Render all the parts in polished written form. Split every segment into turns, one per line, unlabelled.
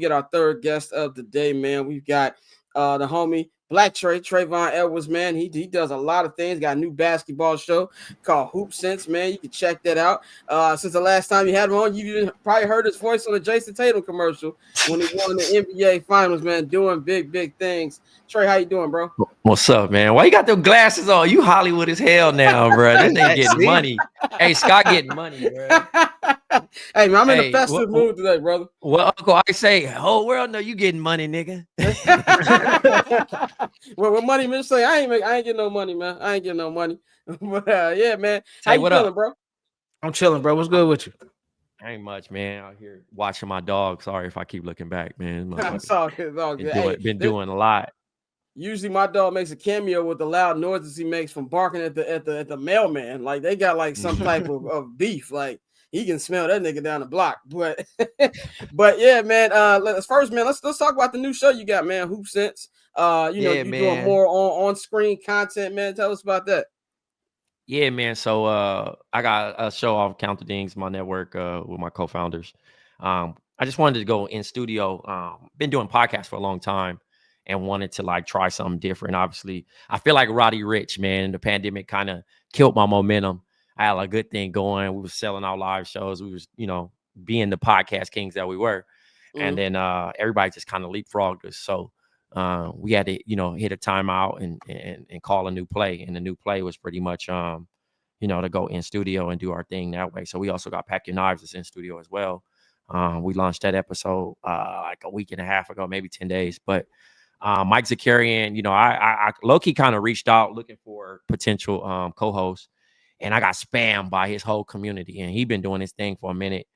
get our third guest of the day, man. We've got the homie Blk Tray, Travonne, man. He does a lot of things. Got a new basketball show called Hoop Sense, man. You can check that out. Since the last time you had him on, you probably heard his voice on the Jason Tatum commercial when he won the NBA Finals, man. Doing big things. Trey, how you doing, bro?
What's up, man? Why you got them glasses on? You Hollywood as hell now, bro. This ain't getting money. Hey, Scott getting money, bro.
Hey, man, I'm in a festive mood today, brother.
Well, Uncle, I say, whole world know you getting money, nigga.
Well, what money, man? Say I ain't getting no money, man. I ain't getting no money. But yeah, man. How you feeling, bro?
I'm chilling, bro. What's good with you?
Ain't much, man. Out here watching my dog. Sorry if I keep looking back, man.
It's all good.
Been doing a lot.
Usually my dog makes a cameo with the loud noises he makes from barking at the mailman. Like they got like some type of beef. Like he can smell that nigga down the block. But yeah, man. Let's talk about the new show you got, man. Hoop Sense. You're doing more on screen content, man. Tell us about that.
Yeah, man. So I got a show off Count the Dings, my network, with my co-founders. I just wanted to go in studio. Been doing podcasts for a long time and wanted to like try something different. Obviously, I feel like Roddy Ricch, man. The pandemic kind of killed my momentum. I had a good thing going. We were selling our live shows. We was, being the podcast kings that we were. And then everybody just kind of leapfrogged us. So we had to, hit a timeout and call a new play. And the new play was pretty much, to go in studio and do our thing that way. So we also got Pack Your Knives that's in studio as well. We launched that episode like a week and a half ago, maybe 10 days. But Mike Zakarian, I low-key kind of reached out looking for potential co-hosts. And I got spammed by his whole community. And he'd been doing his thing for a minute.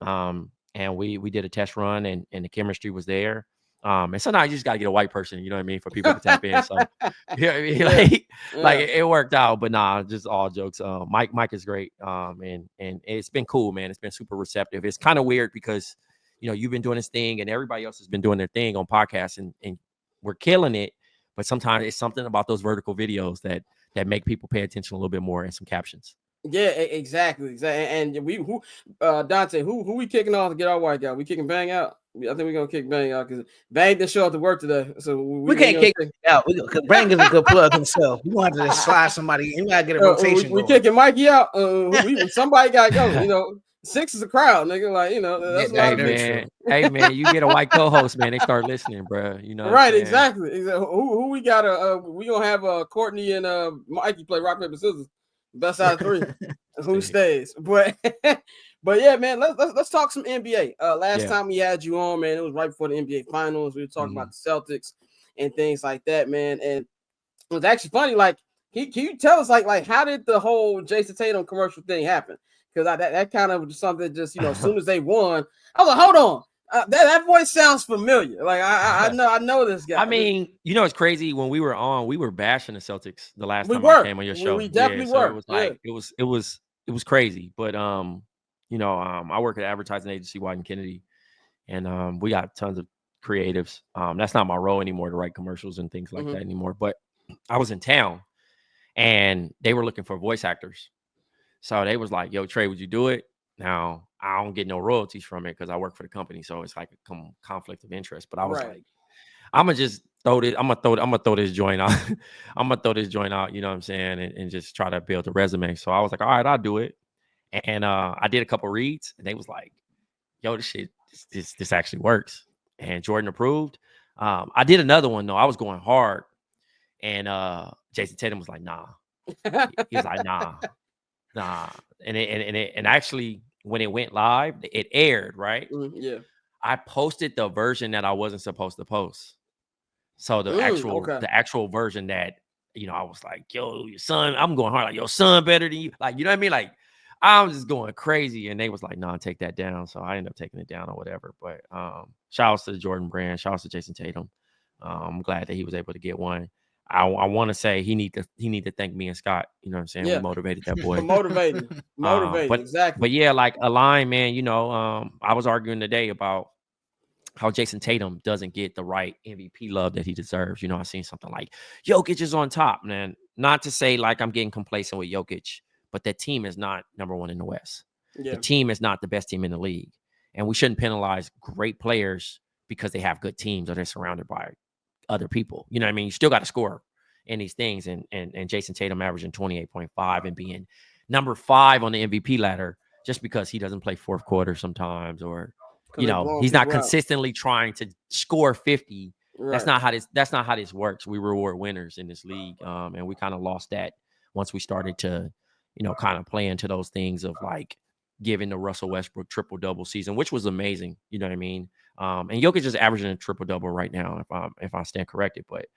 And we did a test run and the chemistry was there. And sometimes you just got to get a white person, you know what I mean, for people to tap in. So, it worked out. But nah, just all jokes. Mike is great. And it's been cool, man. It's been super receptive. It's kind of weird because, you've been doing this thing and everybody else has been doing their thing on podcasts and we're killing it. But sometimes it's something about those vertical videos that make people pay attention a little bit more and some captions.
Yeah, exactly. And Dante, who we kicking off to get our white guy? We kicking Bang out? I think we're gonna kick Bang out because Bang didn't show up to work today, so we can't kick him
out. Bang is a good plug himself. We want to just slide somebody. You gotta get a rotation.
We kicking Mikey out. Somebody gotta go. 6 is a crowd, nigga. Like that's
Hey man, you get a white co-host, man. They start listening, bro.
Right? Exactly. Who we got? We gonna have Courtney and Mikey play rock paper scissors. Best out of 3. Who stays? But yeah, man. Let's talk some NBA. Last time we had you on, man, it was right before the NBA Finals. We were talking about the Celtics and things like that, man. And it was actually funny. Like, can you tell us like how did the whole Jason Tatum commercial thing happen? Because that kind of was something just as soon as they won, I was like, hold on. That voice sounds familiar. Like I know this guy.
I mean, it's crazy. When we were on, we were bashing the Celtics the last time I came on your show.
We definitely were.
So it was like it was crazy. But I work at an advertising agency, White and Kennedy, and we got tons of creatives. That's not my role anymore to write commercials and things like that anymore. But I was in town, and they were looking for voice actors. So they was like, "Yo, Trey, would you do it?" Now, I don't get no royalties from it because I work for the company, so it's like a conflict of interest. But I was like, I'm gonna just throw this. I'm gonna throw this joint out. I'm gonna throw this joint out. You know what I'm saying? And just try to build a resume. So I was like, all right, I'll do it. And I did a couple reads, and they was like, yo, this shit, this actually works. And Jordan approved. I did another one though. I was going hard, and Jason Tatum was like, nah. He was like, nah. And actually, when it went live, it aired, right?
Yeah.
I posted the version that I wasn't supposed to post. So the actual version that, I was like, yo, your son, I'm going hard. Like, your son better than you. Like, you know what I mean? Like, I'm just going crazy. And they was like, no, take that down. So I ended up taking it down or whatever. But shout outs to the Jordan brand. Shout outs to Jason Tatum. I'm glad that he was able to get one. I want to say he need to thank me and Scott. You know what I'm saying? Yeah. We motivated that boy.
motivated. Exactly.
But yeah, like a line, man. I was arguing today about how Jason Tatum doesn't get the right MVP love that he deserves. I seen something like Jokic is on top, man. Not to say like I'm getting complacent with Jokic, but that team is not number one in the West. Yeah. The team is not the best team in the league, and we shouldn't penalize great players because they have good teams or they're surrounded by other people. You know what I mean? You still got to score in these things. And Jason Tatum averaging 28.5 and being number 5 on the MVP ladder just because he doesn't play fourth quarter sometimes, or he's not consistently trying to score 50. Right. That's not how this works. We reward winners in this league. And we kind of lost that once we started to, kind of play into those things of like giving the Russell Westbrook triple-double season, which was amazing. You know what I mean? And Jokic is averaging a triple-double right now, if I stand corrected, but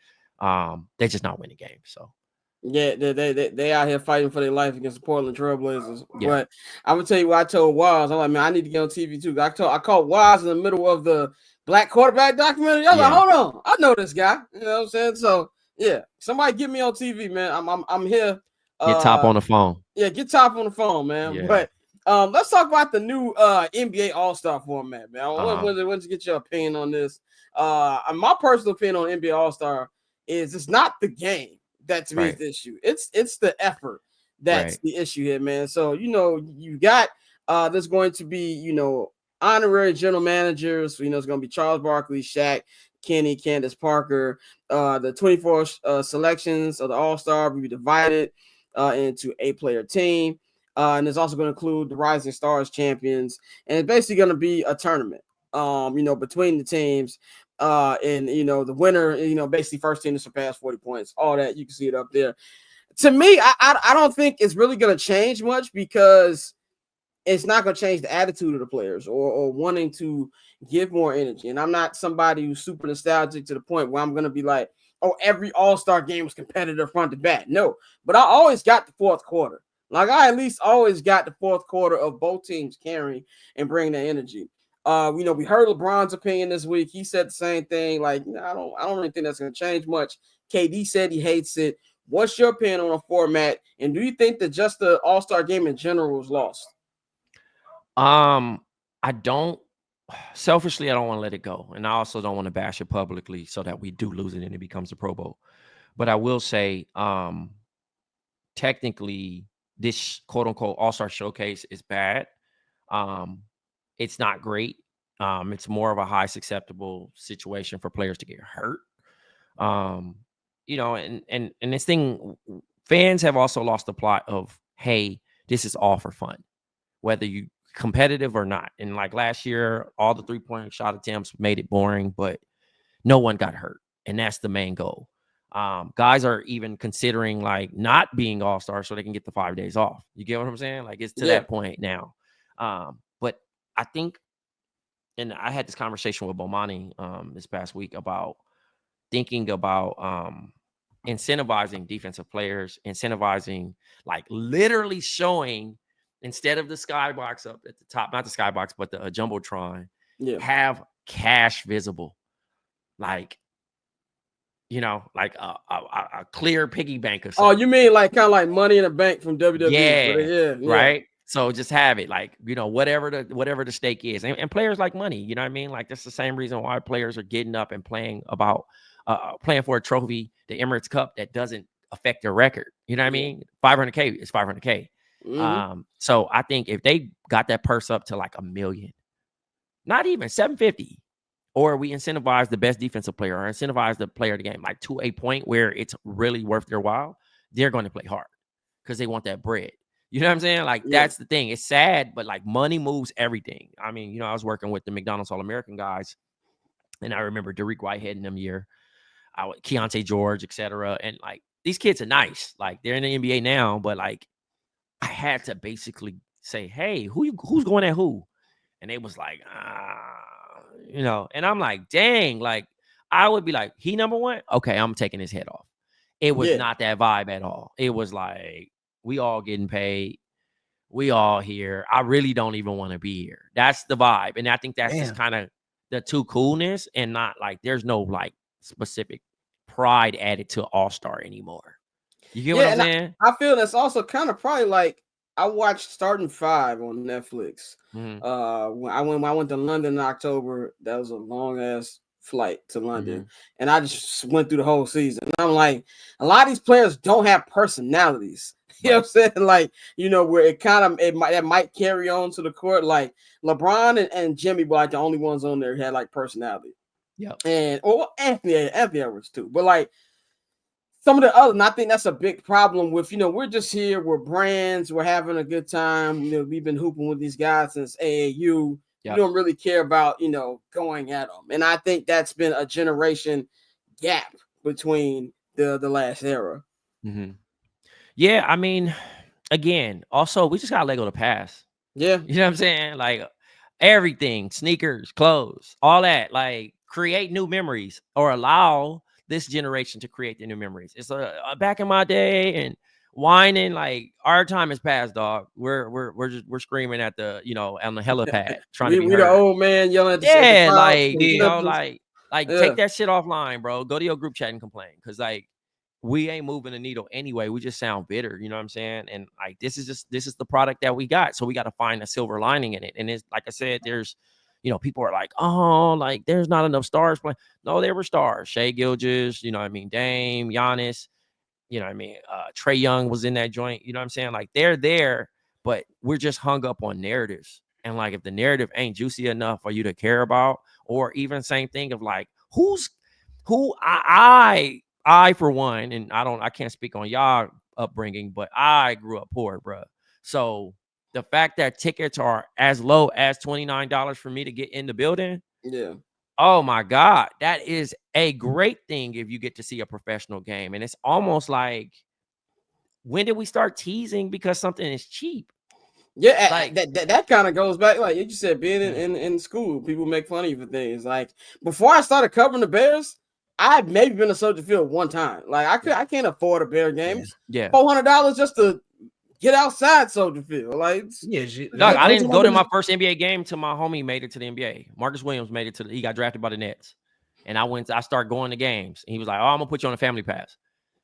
they're just not winning games. So
yeah, they out here fighting for their life against the Portland Trailblazers. Yeah. But I'm gonna tell you what I told Waz. I'm like, man, I need to get on TV too. I caught Waz in the middle of the Black Quarterback documentary. I was like, hold on, I know this guy. You know what I'm saying? So yeah, somebody get me on TV, man. I'm here.
Get Top on the phone.
Yeah, get Top on the phone, man. Yeah. But let's talk about the new NBA All-Star format, man. I want to get your opinion on this. My personal opinion on NBA All-Star is it's not the game that to me is the issue. It's the effort that's the issue here, man. So you got there's going to be honorary general managers. So, it's going to be Charles Barkley, Shaq, Kenny, Candace Parker. The 24 selections of the All-Star will be divided into 8-player team. And it's also going to include the Rising Stars champions. And it's basically going to be a tournament, between the teams. And the winner, basically first team to surpass 40 points, all that. You can see it up there. To me, I don't think it's really going to change much, because it's not going to change the attitude of the players or wanting to give more energy. And I'm not somebody who's super nostalgic to the point where I'm going to be like, oh, every All-Star game was competitive front to back. No, but I always got the fourth quarter. Like, I at least always got the fourth quarter of both teams carrying and bringing that energy. We heard LeBron's opinion this week. He said the same thing. Like, I don't really think that's going to change much. KD said he hates it. What's your opinion on a format? And do you think that just the All-Star game in general was lost?
Selfishly, I don't want to let it go. And I also don't want to bash it publicly so that we do lose it and it becomes a Pro Bowl. But I will say, technically, this quote-unquote All-Star showcase is bad. It's not great. It's more of a high susceptible situation for players to get hurt. And this thing, fans have also lost the plot of, hey, this is all for fun, whether you competitive or not. And like last year, all the 3-point shot attempts made it boring, but no one got hurt. And that's the main goal. Guys are even considering like not being all-stars so they can get the 5 days off. You get what I'm saying? Like, it's to that point now. But I think, and I had this conversation with Bomani this past week about thinking about incentivizing defensive players, incentivizing, like, literally showing, instead of the skybox up at the top, not the skybox, but the Jumbotron, have cash visible. Like, like a clear piggy bank or something.
Oh, you mean like kind of like Money in the Bank from WWE?
Yeah, right. So just have it, like, whatever the stake is, and players like money. You know what I mean? Like, that's the same reason why players are getting up and playing for a trophy, the Emirates Cup, that doesn't affect their record. You know what I mean? $500K is $500K. Mm-hmm. So I think if they got that purse up to like $1 million, not even 750. Or we incentivize the best defensive player, or incentivize the player of the game, like to a point where it's really worth their while, they're going to play hard because they want that bread. You know what I'm saying? Like, that's the thing. It's sad, but like, money moves everything. I mean, I was working with the McDonald's All-American guys, and I remember Derek Whitehead in them year, Keontae George, etc. And like, these kids are nice. Like, they're in the NBA now, but like, I had to basically say, hey, who's going at who? And they was like, and I'm like, dang, like, I would be like, he number one? Okay, I'm taking his head off. It was not that vibe at all. It was like, we all getting paid. We all here. I really don't even want to be here. That's the vibe. And I think that's just kind of the too coolness, and not like, there's no like specific pride added to All-Star anymore. You get what I'm saying?
I feel that's also kind of probably like, I watched Starting Five on Netflix. Mm-hmm. When I went to London in October, that was a long ass flight to London, and I just went through the whole season. And I'm like, a lot of these players don't have personalities. You know what I'm saying? Like, where it might carry on to the court. Like LeBron and Jimmy were like the only ones on there who had like personality. and Anthony Edwards too. But like some of the other, and I think that's a big problem with, we're just here, we're brands, we're having a good time. We've been hooping with these guys since AAU. You don't really care about, going at them. And I think that's been a generation gap between the last era.
Mm-hmm. Yeah, I mean, again, also, we just got to let go of the past.
Yeah.
You know what I'm saying? Like everything, sneakers, clothes, all that, like create new memories or allow this generation to create the new memories. It's back in my day and whining, like our time is past, dog. We're screaming at the, on the helipad trying to be heard.
The old man yelling at the
take that shit offline, bro. Go to your group chat and complain. Cause like we ain't moving the needle anyway. We just sound bitter, you know what I'm saying? And like this is the product that we got. So we got to find a silver lining in it. And it's like I said, there's people are like, oh, like there's not enough stars playing. No, there were stars. Shai Gilgeous, Dame, Giannis, Trey Young was in that joint, you know what I'm saying? Like they're there, but we're just hung up on narratives. And like if the narrative ain't juicy enough for you to care about, or even same thing of like I for one, and I can't speak on y'all upbringing, but I grew up poor, bro. So the fact that tickets are as low as $29 for me to get in the building, oh my God, that is a great thing if you get to see a professional game. And it's almost like, when did we start teasing because something is cheap?
Yeah, like that kind of goes back, like you said, being in school, people make fun of you for things. Like before I started covering the Bears, I've maybe been to Soldier Field one time. Like I can't afford a Bear game.
Yeah,
$400 just to get outside Soldier Field. Like
I didn't go to my first NBA game till my homie made it to the NBA. Marcus Williams made it he got drafted by the Nets, and I started going to games. And he was like, "Oh, I'm gonna put you on a family pass."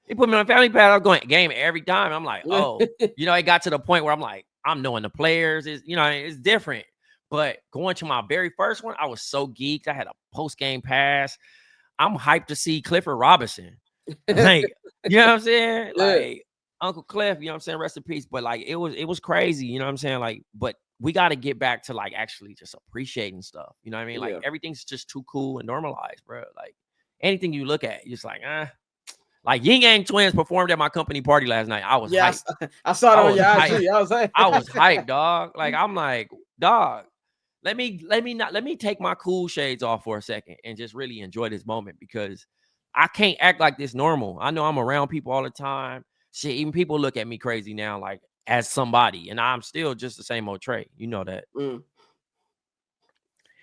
He put me on a family pass. I was going game every time. I'm like, oh, it got to the point where I'm like, I'm knowing the players. It's different. But going to my very first one, I was so geeked. I had a post game pass. I'm hyped to see Clifford Robinson. Like, you know what I'm saying? Like Uncle Cliff, you know what I'm saying? Rest in peace. But like it was crazy, you know what I'm saying? Like, but we got to get back to like actually just appreciating stuff. You know what I mean? Like everything's just too cool and normalized, bro. Like anything you look at, you're just like, Like Yin Yang Twins performed at my company party last night. I was hyped.
I saw it on your IG.
I was hyped, dog. Like I'm like, dog. Let me take my cool shades off for a second and just really enjoy this moment, because I can't act like this normal. I know I'm around people all the time. Shit, even people look at me crazy now, like as somebody, and I'm still just the same old Trey. You know that.
Go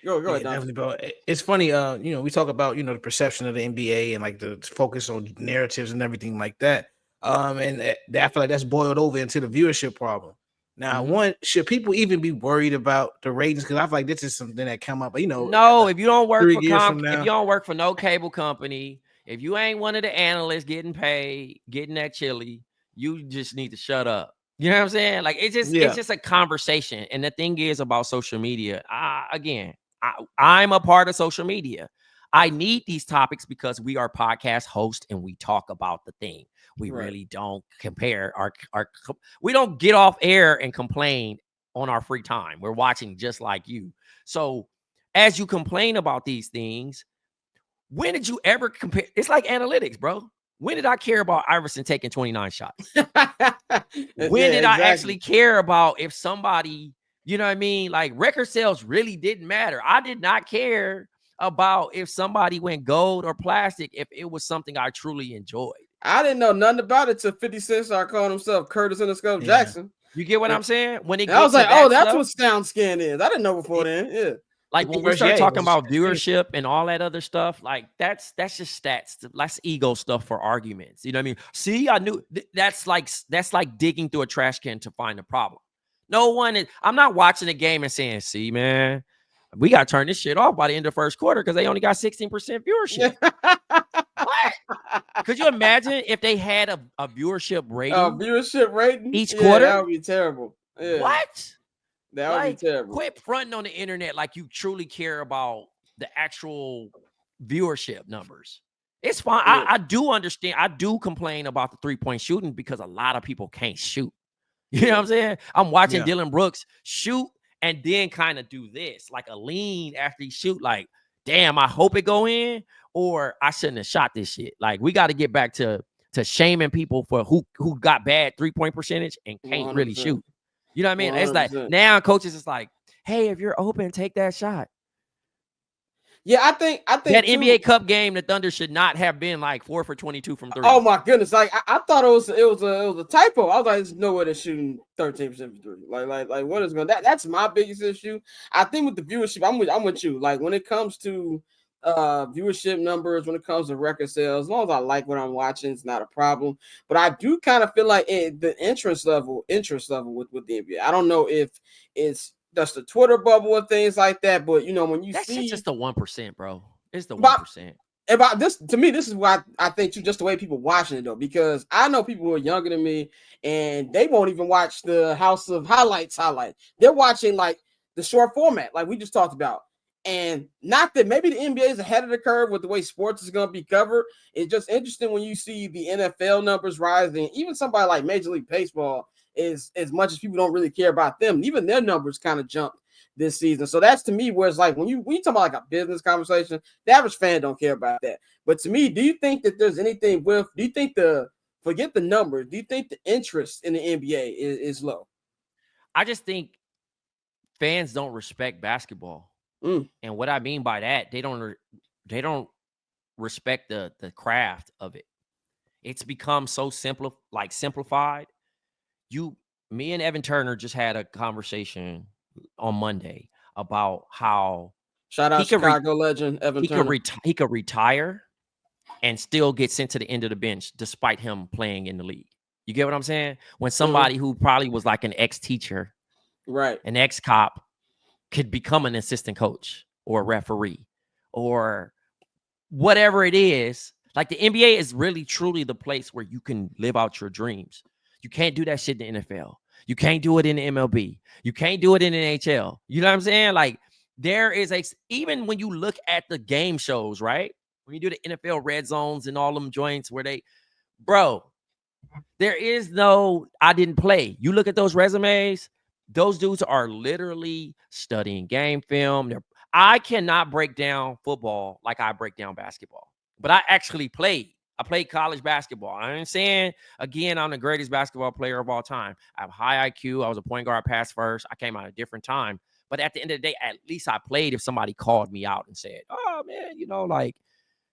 ahead,
definitely, bro. It's funny, we talk about the perception of the NBA and like the focus on narratives and everything like that. And I feel like that's boiled over into the viewership problem. Now, one, should people even be worried about the ratings? Because I feel like this is something that come up.
No, if you don't work if you don't work for no cable company, if you ain't one of the analysts getting paid, getting that chili, you just need to shut up. You know what I'm saying? Like it's just a conversation. And the thing is about social media, I'm a part of social media. I need these topics because we are podcast hosts and we talk about the thing. We really don't compare we don't get off air and complain on our free time. We're watching just like you. So as you complain about these things, when did you ever compare? It's like analytics, bro. When did I care about Iverson taking 29 shots? When did I actually care about if somebody, you know what I mean? Like record sales really didn't matter. I did not care about if somebody went gold or plastic, if it was something I truly enjoyed.
I didn't know nothing about it till 50 Cent started calling himself Curtis in the Scope Jackson.
You get what I'm saying? When it
I was like, oh, that's what sound scan is. I didn't know before then. Yeah.
Like when we start talking about viewership and all that other stuff, like that's just stats. That's ego stuff for arguments. You know what I mean? See, I knew that's like digging through a trash can to find a problem. I'm not watching the game and saying, see, man, we got to turn this shit off by the end of the first quarter because they only got 16% viewership. What? Could you imagine if they had a viewership rating? Each quarter?
That would be terrible. Yeah.
What?
That would be terrible.
Quit fronting on the internet like you truly care about the actual viewership numbers. It's fine. Yeah. I do understand. I do complain about the 3-point shooting because a lot of people can't shoot. You know what I'm saying? I'm watching Dylan Brooks shoot and then kind of do this, like a lean after he shoot. Like, damn, I hope it go in, or I shouldn't have shot this shit. Like, we got to get back to shaming people for who got bad 3-point percentage and can't
100%.
really shoot. You know what I mean?
100%.
It's like now coaches is like, hey, if you're open, take that shot.
Yeah, I think
that
too,
NBA Cup game, the Thunder should not have been like 4 for 22 from 3.
Oh my goodness! Like I thought it was a typo. I was like, there's no way they're shooting 13% from 3. Like what is going? That's my biggest issue. I think with the viewership, I'm with you. Like when it comes to viewership numbers, when it comes to record sales, as long as I like what I'm watching, it's not a problem. But I do kind of feel like the interest level with the NBA. I don't know if it's just the Twitter bubble and things like that, but you know when you see
just the 1%, bro. It's the 1%.
About this, to me, this is why I think just the way people watching it though, because I know people who are younger than me and they won't even watch the House of Highlights highlight. They're watching like the short format, like we just talked about. And not that maybe the NBA is ahead of the curve with the way sports is going to be covered. It's just interesting when you see the NFL numbers rising. Even somebody like Major League Baseball is, as much as people don't really care about them, even their numbers kind of jumped this season. So that's to me where it's like when you talk about like a business conversation, the average fan don't care about that. But to me, do you think that there's anything do you think forget the numbers, do you think the interest in the NBA is low?
I just think fans don't respect basketball. And what I mean by that, they don't respect the craft of it. It's become so simplified. Me and Evan Turner just had a conversation on Monday about how
shout out Chicago legend Evan Turner.
He could retire and still get sent to the end of the bench despite him playing in the league. You get what I'm saying? When somebody who probably was like an ex-teacher,
right,
an ex-cop, could become an assistant coach or a referee or whatever it is. Like the NBA is really truly the place where you can live out your dreams. You can't do that shit in the NFL. You can't do it in the MLB. You can't do it in the NHL. You know what I'm saying? Like there is even when you look at the game shows, right? When you do the NFL red zones and all them joints where there is no, I didn't play. You look at those resumes, those dudes are literally studying game film. I cannot break down football like I break down basketball, but I actually played. I played college basketball. I'm saying, again, I'm the greatest basketball player of all time. I have high IQ. I was a point guard, pass first. I came out at a different time. But at the end of the day, at least I played if somebody called me out and said, oh, man, like,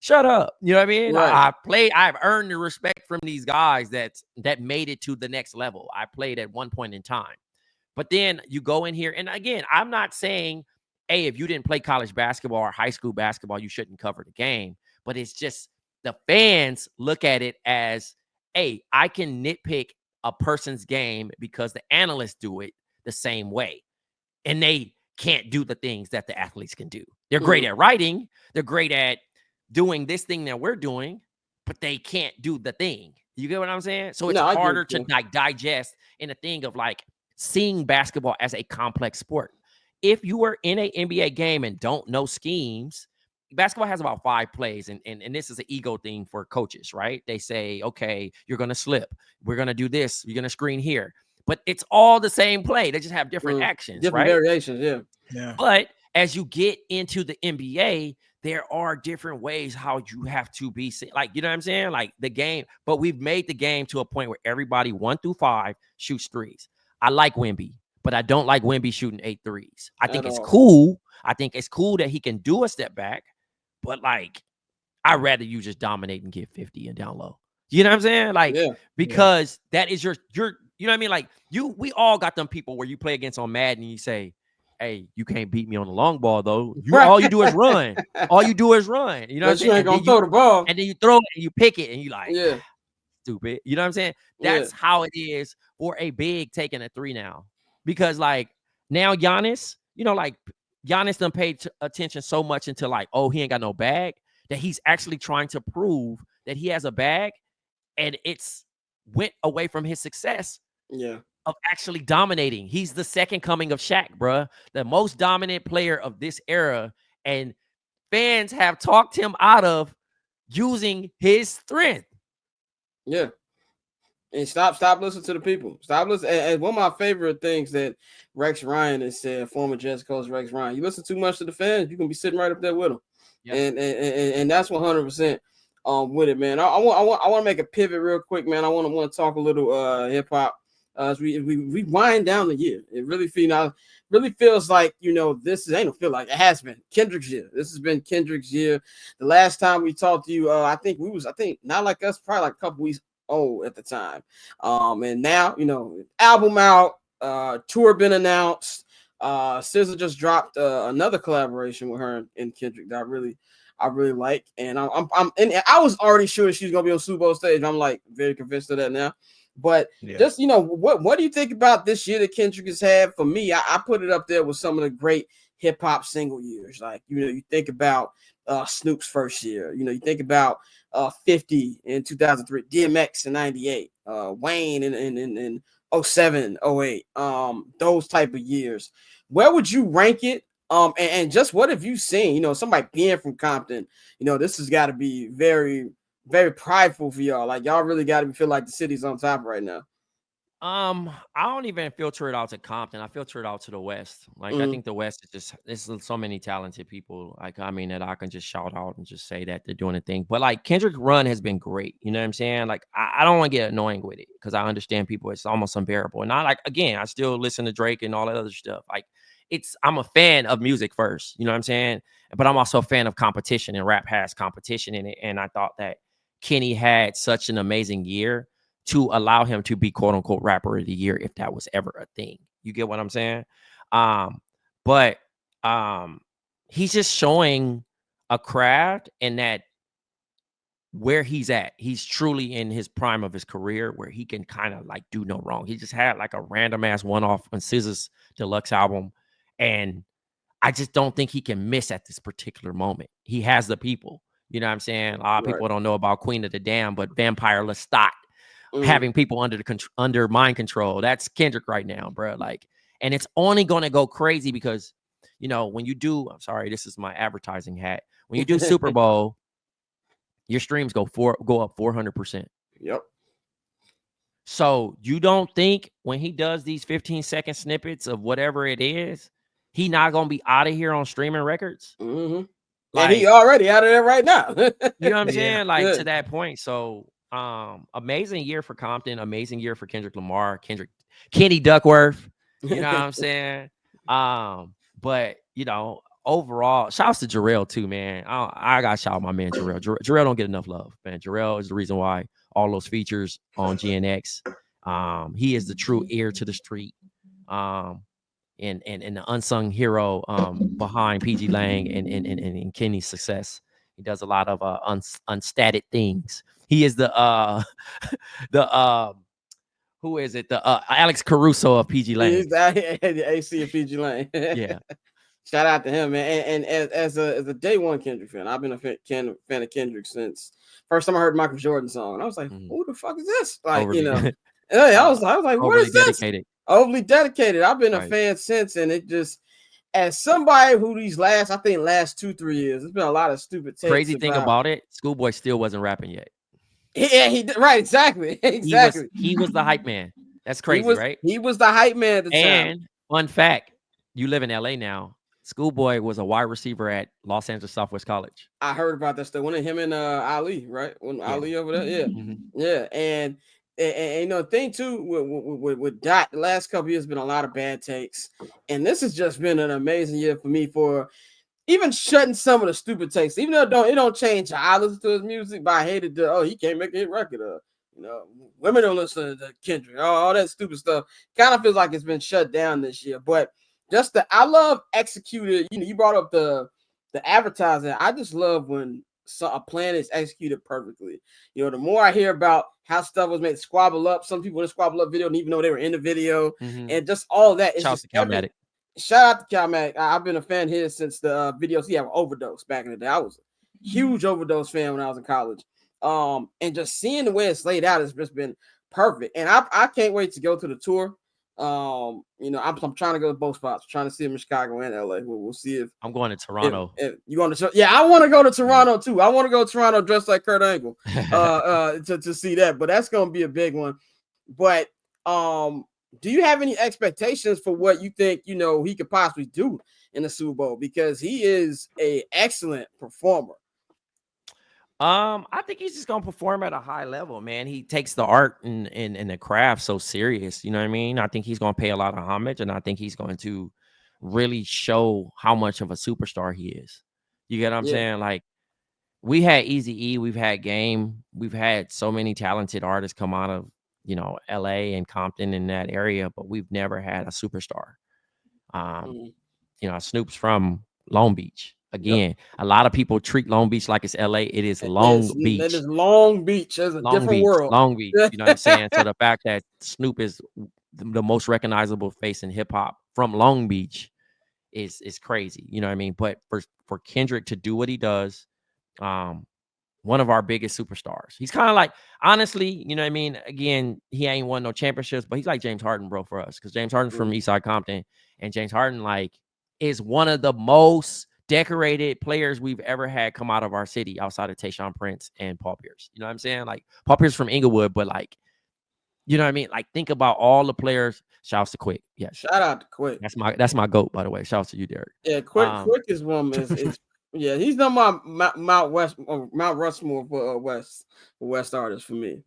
shut up. You know what I mean? Right. I played. I've earned the respect from these guys that made it to the next level. I played at one point in time. But then you go in here, and again, I'm not saying, hey, if you didn't play college basketball or high school basketball, you shouldn't cover the game. But it's just the fans look at it as, hey, I can nitpick a person's game because the analysts do it the same way. And they can't do the things that the athletes can do. They're great at writing. They're great at doing this thing that we're doing, but they can't do the thing. You get what I'm saying? So it's harder to like digest in a thing of like seeing basketball as a complex sport. If you were in an NBA game and don't know schemes, basketball has about 5 plays, and this is an ego thing for coaches, right? They say, okay, you're going to slip. We're going to do this. You're going to screen here. But it's all the same play. They just have different actions,
different variations,
yeah. But as you get into the NBA, there are different ways how you have to be, like, you know what I'm saying? Like the game, but we've made the game to a point where everybody 1 through 5 shoots threes. I like Wemby, but I don't like Wemby shooting 8 threes. I think it's cool. I think it's cool that he can do a step back, but like, I'd rather you just dominate and get 50 and down low. You know what I'm saying? Like, because that is your, you know what I mean? Like we all got them people where you play against on Madden and you say, hey, you can't beat me on the long ball though. All you do is run. All you do is run. You know what I'm saying?
You ain't gonna throw the ball.
And then you throw it and you pick it and you like, stupid. You know what I'm saying? That's how it is for a big taking a 3 now. Because like now Giannis, like Giannis done paid attention so much into like, oh, he ain't got no bag, that he's actually trying to prove that he has a bag, and it's went away from his success of actually dominating. He's the second coming of Shaq, bruh, the most dominant player of this era, and fans have talked him out of using his strength.
Yeah. And stop listening to the people. Stop listening. And one of my favorite things that Rex Ryan has said, former Jets coach Rex Ryan, you listen too much to the fans, you can be sitting right up there with them.
Yeah.
And that's 100% with it, man. I want to make a pivot real quick, man. I want to talk a little hip hop as we wind down the year. It really feels like, you know, this ain't feel like it has been Kendrick's year. This has been Kendrick's year. The last time we talked to you, I think not like us, probably like a couple weeks old at the time. And now, you know, album out, tour been announced. SZA just dropped another collaboration with her and Kendrick that I really like, and and I was already sure she's gonna be on Super Bowl stage. I'm like very convinced of that now. But just, you know, what do you think about this year that Kendrick has had? For me, I put it up there with some of the great hip hop single years. Like, you know, you think about Snoop's first year. You know, you think about 50 in 2003, DMX in 98, Wayne in 07, 08, those type of years. Where would you rank it? And just what have you seen? You know, somebody being from Compton, you know, this has got to be very, very prideful for y'all. Like, y'all really got to feel like the city's on top right now.
I don't even filter it out to Compton. I filter it out to the West. Like, I think the West is just, there's so many talented people. Like, I mean, that I can just shout out and just say that they're doing a thing. But like, Kendrick run has been great. You know what I'm saying? Like, I don't want to get annoying with it because I understand people. It's almost unbearable. And I like, again, I still listen to Drake and all that other stuff. Like, I'm a fan of music first. You know what I'm saying? But I'm also a fan of competition, and rap has competition in it. And I thought that Kenny had such an amazing year to allow him to be quote unquote rapper of the year, if that was ever a thing. You get what I'm saying? But he's just showing a craft, and that where he's at, he's truly in his prime of his career where he can kind of like do no wrong. He just had like a random ass one-off on SZA's deluxe album, and I just don't think he can miss at this particular moment. He has the people. You know what I'm saying? A lot of people don't know about Queen of the Damned, but Vampire Lestat, having people under mind control. That's Kendrick right now, bro. Like, and it's only going to go crazy because, you know, when you do, I'm sorry, this is my advertising hat. When you do Super Bowl, your streams go up 400%.
Yep. So
you don't think when he does these 15-second snippets of whatever it is, he not going to be out of here on streaming records?
Like, and he already out of there right now.
You know what I'm saying? Like, to that point. So, amazing year for Compton, amazing year for Kendrick Lamar, Kenny Duckworth, you know what I'm saying? But, you know, overall, shouts to Jarrell too, man. I got to shout out my man Jarrell. Jarrell don't get enough love, man. Jarrell is the reason why all those features on GNX. He is the true ear to the street. And the unsung hero behind PG Lang and Kenny's success. He does a lot of unstated things. He is the who is it? The Alex Caruso of PG Lang.
He's the AC of PG Lang.
Yeah.
Shout out to him, man. And as a day one Kendrick fan, I've been a fan of Kendrick since first time I heard Michael Jordan's song. And I was like, who the fuck is this? Like, overly, you know, I was like, what is this? Overly dedicated. I've been a fan since, and it just, as somebody who these last 2-3 years, there's been a lot of stupid takes.
Crazy thing about it, Schoolboy still wasn't rapping yet.
Yeah, right, exactly.
He was the hype man. That's crazy, right?
He was the hype man at the time.
And fun fact, you live in LA now. Schoolboy was a wide receiver at Los Angeles Southwest College.
I heard about that stuff. When him and Ali, right? When Ali over there, yeah. And you know, the thing too with Dot, the last couple years been a lot of bad takes, and this has just been an amazing year for me for even shutting some of the stupid takes. Even though it don't change how I listen to his music, but I hated he can't make a hit record. You know, women don't listen to Kendrick. All that stupid stuff kind of feels like it's been shut down this year. But just I love executed. You know, you brought up the advertising. I just love when a plan is executed perfectly. You know, the more I hear about how stuff was made to squabble up, some people in the squabble up video didn't even know they were in the video, and just all that. It's just shout out to Calmatic. I've been a fan here since the videos he had with Overdose back in the day. I was a huge Overdose fan when I was in college. And just seeing the way it's laid out has just been perfect. And I can't wait to go to the tour. You know, I'm trying to go to both spots. I'm trying to see him in Chicago and LA. We'll see if
I'm going to Toronto.
If you want to, yeah, I want to go to Toronto too. I want to go to Toronto dressed like Kurt Angle to see that. But that's gonna be a big one. But do you have any expectations for what you think, you know, he could possibly do in the Super Bowl because he is a excellent performer.
I think he's just gonna perform at a high level, man. He takes the art and the craft so serious. You know what I mean? I think he's gonna pay a lot of homage, and I think he's going to really show how much of a superstar he is. You get what I'm saying? Like, we had Eazy-E, we've had Game, we've had so many talented artists come out of, you know, LA and Compton in that area, but we've never had a superstar. You know, Snoop's from Long Beach. Again, a lot of people treat Long Beach like it's LA. It is Long Beach.
It is Long Beach. It's a different world.
Long Beach. You know what I'm saying? So the fact that Snoop is the most recognizable face in hip hop from Long Beach is crazy. You know what I mean? But for Kendrick to do what he does, one of our biggest superstars. He's kind of like, honestly, you know what I mean? Again, he ain't won no championships, but he's like James Harden, bro, for us. Because James Harden's from Eastside Compton, and James Harden, like, is one of the most decorated players we've ever had come out of our city outside of Tayshaun Prince and Paul Pierce. You know what I'm saying? Like, Paul Pierce from Inglewood, but like, you know what I mean? Like, think about all the players. Shouts to Quick. Yes.
Shout out to Quick.
That's my GOAT, by the way. Shouts to you, Derek.
Yeah, Quick is one. Yeah, he's done my Mount Rushmore for West artists for me.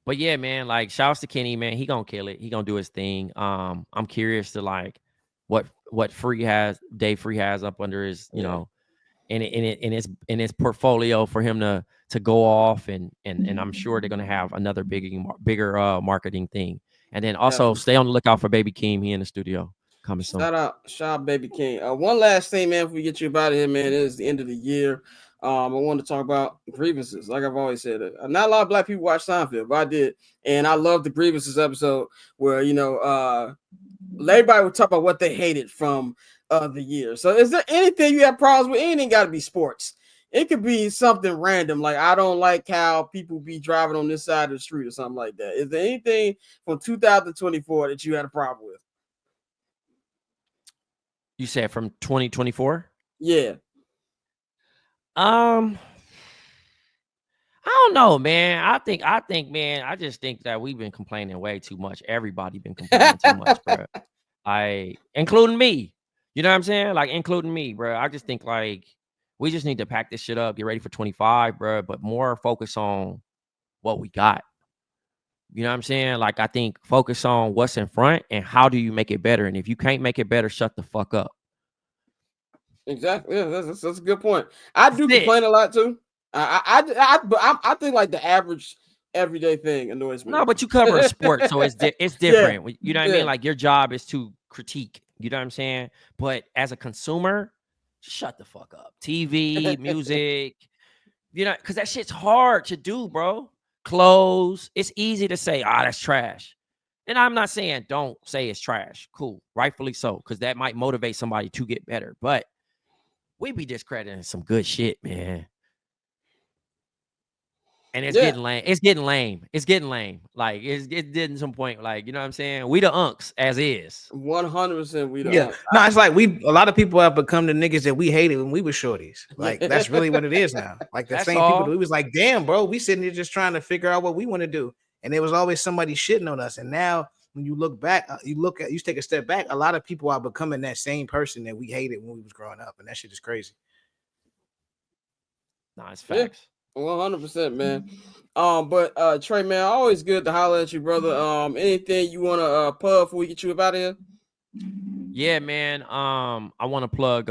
But yeah, man, like, shouts to Kenny, man. He gonna kill it. He gonna do his thing. I'm curious to like what Dave Free has up under his, you know, in his portfolio for him to go off, and I'm sure they're gonna have another bigger marketing thing. And then also stay on the lookout for Baby Keem. He in the studio coming soon.
Shout out Baby King. One last thing, man, before we get you about here, man. It is the end of the year. I want to talk about grievances. Like I've always said, not a lot of black people watch Seinfeld, but I did, and I love the grievances episode where, you know, everybody would talk about what they hated from the year. So, is there anything you have problems with? It ain't got to be sports. It could be something random, like I don't like how people be driving on this side of the street or something like that. Is there anything from 2024 that you had a problem with?
You said from 2024?
Yeah.
I don't know, man. I think, man, I just think that we've been complaining way too much. Everybody been complaining too much, bro. Including me. You know what I'm saying? Like, including me, bro. I just think, like, we just need to pack this shit up, get ready for 25, bro, but more focus on what we got. You know what I'm saying? Like, I think focus on what's in front and how do you make it better. And if you can't make it better, shut the fuck up.
Exactly. Yeah, that's a good point. I do complain a lot too. I think like the average everyday thing annoys me.
No, but you cover a sport, so it's different. Yeah. You know what I mean? Like, your job is to critique. You know what I'm saying? But as a consumer, shut the fuck up. TV, music, you know, because that shit's hard to do, bro. Clothes, it's easy to say, that's trash. And I'm not saying don't say it's trash. Cool, rightfully so, because that might motivate somebody to get better. But we be discrediting some good shit, man. And it's getting lame. It's getting lame. Like, it's getting some point. Like, you know what I'm saying? We the unks as is.
100% we the unks.
No, it's like a lot of people have become the niggas that we hated when we were shorties. Like, that's really what it is now. Like, the same people that we was like, damn, bro, we sitting here just trying to figure out what we want to do. And there was always somebody shitting on us. And now when you look back, you take a step back, a lot of people are becoming that same person that we hated when we was growing up. And that shit is crazy.
Nice facts.
100%, man. But Trey, man, always good to holler at you, brother. Anything you want to plug before we get you up out of here?
Yeah, man. I want to plug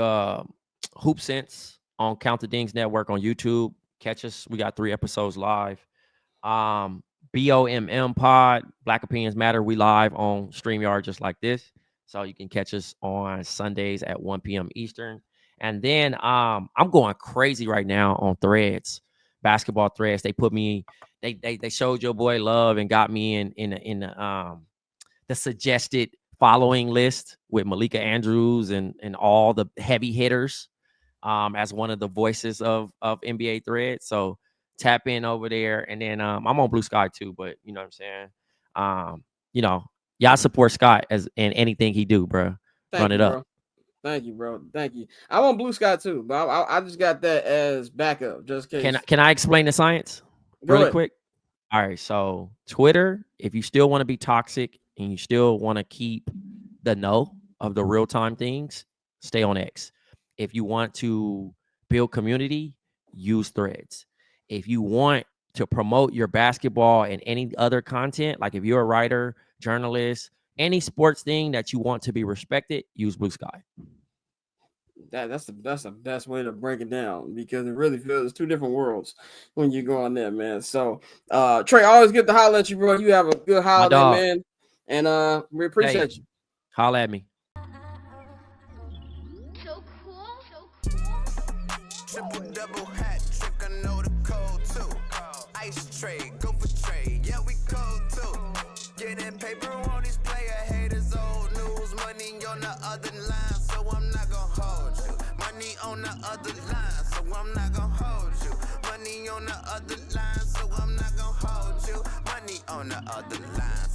Hoop Sense on Count the Dings Network on YouTube. Catch us. We got 3 episodes live. BOMM Pod, Black Opinions Matter. We live on StreamYard just like this. So you can catch us on Sundays at 1 p.m. Eastern. And then I'm going crazy right now on Threads. Basketball Threads. They put me, they showed your boy love and got me in the suggested following list with Malika Andrews and all the heavy hitters as one of the voices of NBA Threads. So tap in over there. And then I'm on Blue Sky too, but you know what I'm saying? You know, y'all support Scott in anything he do, bro. Run it up.
Thank you, bro. Thank you. I'm on Blue Sky too, but I just got that as backup, just in case.
Can I explain the science really quick? All right. So Twitter, if you still want to be toxic and you still want to keep the know of the real time things, stay on X. If you want to build community, use Threads. If you want to promote your basketball and any other content, like if you're a writer, journalist, any sports thing that you want to be respected, use Blue Sky.
That's the best way to break it down, because it really feels two different worlds when you go on there, man. So Trey, always good to holler at you, bro. You have a good holiday, man. And we appreciate you.
Holla at me.
So cool.
Triple double hat trick, I know the code too. Ice tray, go for tray, yeah we cold too. Getting paper on these player haters, old news. Money on the other line, so I'm not gonna hold you. Money on the other line, so I'm not gonna hold you. Money on the other line, so I'm not gonna hold you. Money on the other line.